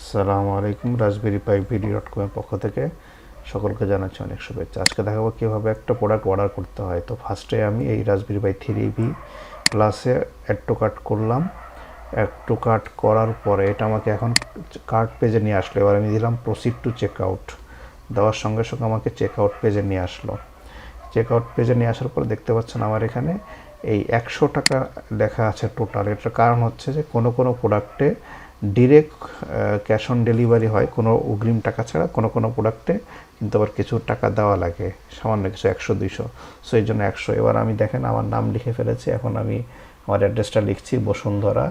আসসালামু আলাইকুম। রাজবেরি পাই ভিডি.com এর পক্ষ থেকে সকলকে জানাচ্ছি অনেক শুভেচ্ছা। আজকে দেখাবো কীভাবে একটা প্রোডাক্ট অর্ডার করতে হয়। তো ফার্স্টে আমি এই রাজবেরি পাই 3V প্লাসে অ্যাড টু কার্ট করলাম। অ্যাড টু কার্ট করার পরে এটা আমাকে এখন কার্ট পেজে নিয়ে আসলো। এবার আমি দিলাম প্রসিড টু চেক আউট। দেওয়ার সঙ্গে সঙ্গে আমাকে চেক আউট পেজে নিয়ে আসলো। চেক আউট পেজে নিয়ে আসার পর দেখতে পাচ্ছেন আমার এখানে এই 100 টাকা লেখা আছে টোটাল। এটার কারণ হচ্ছে যে কোনো প্রোডাক্টে ডিরেক্ট ক্যাশ অন ডেলিভারি হয় কোনো অগ্রিম টাকা ছাড়া, কোনো প্রোডাক্টে কিন্তু আবার কিছু টাকা দেওয়া লাগে, সামান্য কিছু 100-200। সো এই জন্য 100। এবার আমি দেখেন আমার নাম লিখে ফেলেছি। এখন আমি আমার অ্যাড্রেসটা লিখছি বসুন্ধরা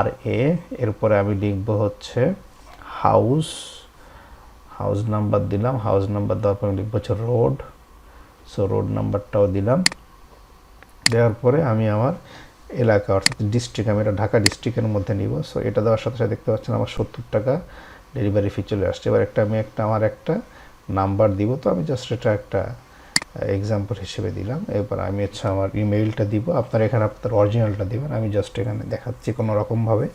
RA। এরপরে আমি লিখবো হচ্ছে হাউস নাম্বার দিলাম। হাউস নাম্বার দেওয়ার পর আমি লিখবো হচ্ছে রোড। সো রোড নাম্বারটাও দিলাম। দেওয়ার পরে আমি আমার এলাকা অর্থাৎ ডিস্ট্রিক্ট, আমি এটা ঢাকা ডিস্ট্রিক্টের মধ্যে নিব। সো এটা দেওয়ার সাথে সাথে দেখতে পাচ্ছেন আমার 70 টাকা ডেলিভারি ফি চলে আসছে। এবার আমি আমার একটা নাম্বার দিব। তো আমি জাস্ট এটা একটা এক্সাম্পল হিসেবে দিলাম। এরপর আমি হচ্ছে আমার ইমেইলটা দিব। আপনার এখানে আপনার অরিজিনালটা দিবেন। আমি জাস্ট এখানে দেখাচ্ছি কোনো রকমভাবে।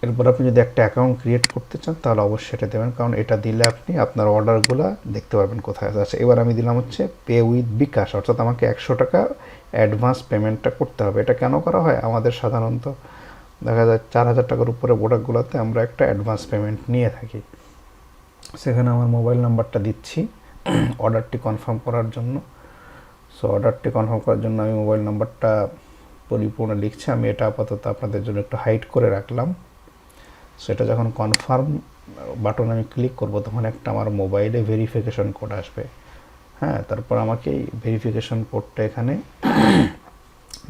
এরপর আপনি যদি একটা অ্যাকাউন্ট ক্রিয়েট করতে চান তাহলে অবশ্যই এটা দেবেন, কারণ এটা দিলে আপনি আপনার অর্ডারগুলো দেখতে পারবেন কোথায় আছে। এবার আমি দিলাম হচ্ছে পে উইথ বিকাশ, অর্থাৎ আমাকে 100 টাকা অ্যাডভান্স পেমেন্টটা করতে হবে। এটা কেন করা হয়? আমাদের সাধারণত দেখা যায় 4000 টাকার উপরে প্রোডাক্টগুলোতে আমরা একটা অ্যাডভান্স পেমেন্ট নিয়ে থাকি। সেখানে আমার মোবাইল নাম্বারটা দিচ্ছি অর্ডারটি কনফার্ম করার জন্য। সো অর্ডারটি কনফার্ম করার জন্য আমি মোবাইল নাম্বারটা পরিপূর্ণ লিখছি। আমি এটা আপাতত আপনাদের জন্য একটু হাইড করে রাখলাম। সেটা যখন কনফার্ম বাটন আমি ক্লিক করব তখন একটা আমার মোবাইলে ভেরিফিকেশন কোড আসবে। হ্যাঁ, তারপর আমাকে এই ভেরিফিকেশন কোডটা এখানে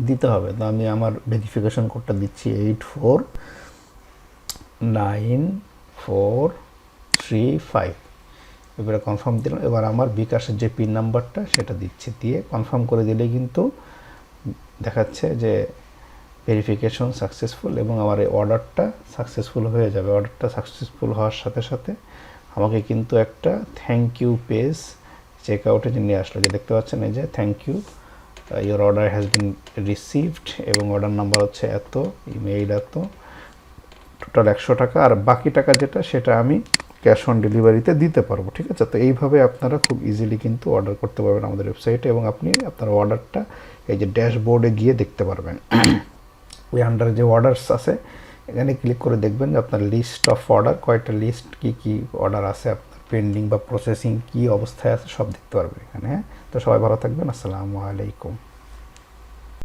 দিতে হবে। তো আমি আমার ভেরিফিকেশন কোডটা দিচ্ছি 849435। এবারে কনফার্ম দিলাম। এবার আমার বিকাশের যে পিন নাম্বারটা সেটা দিচ্ছি, দিয়ে কনফার্ম করে দিলে কিন্তু দেখাচ্ছে যে ভেরিফিকেশন সাকসেসফুল এবং আমার এই অর্ডারটা সাকসেসফুল হয়ে যাবে। অর্ডারটা সাকসেসফুল হওয়ার সাথে সাথে আমাকে কিন্তু একটা থ্যাংক ইউ পেজ চেক আউটে নিয়ে আসলো, যে দেখতে পাচ্ছেন এই যে thank you, your order has been received এবং অর্ডার নাম্বার হচ্ছে এত, ইমেইল এত, টোটাল 100 টাকা। আর বাকি টাকা যেটা সেটা আমি ক্যাশ অন ডেলিভারিতে দিতে পারবো। ঠিক আছে? তো এইভাবে আপনারা খুব ইজিলি কিন্তু অর্ডার করতে পারবেন আমাদের ওয়েবসাইটে এবং আপনি আপনার অর্ডারটা এই যে ড্যাশবোর্ডে গিয়ে দেখতে পারবেন। ওই আন্ডারে যে অর্ডারস আছে এখানে ক্লিক করে দেখবেন যে আপনার লিস্ট অফ অর্ডার কয়টা, লিস্ট কী অর্ডার আছে, আপনার পেন্ডিং বা প্রসেসিং কী অবস্থায় আছে সব দেখতে পারবেন এখানে। হ্যাঁ, তো সবাই ভালো থাকবেন। আসসালামু আলাইকুম।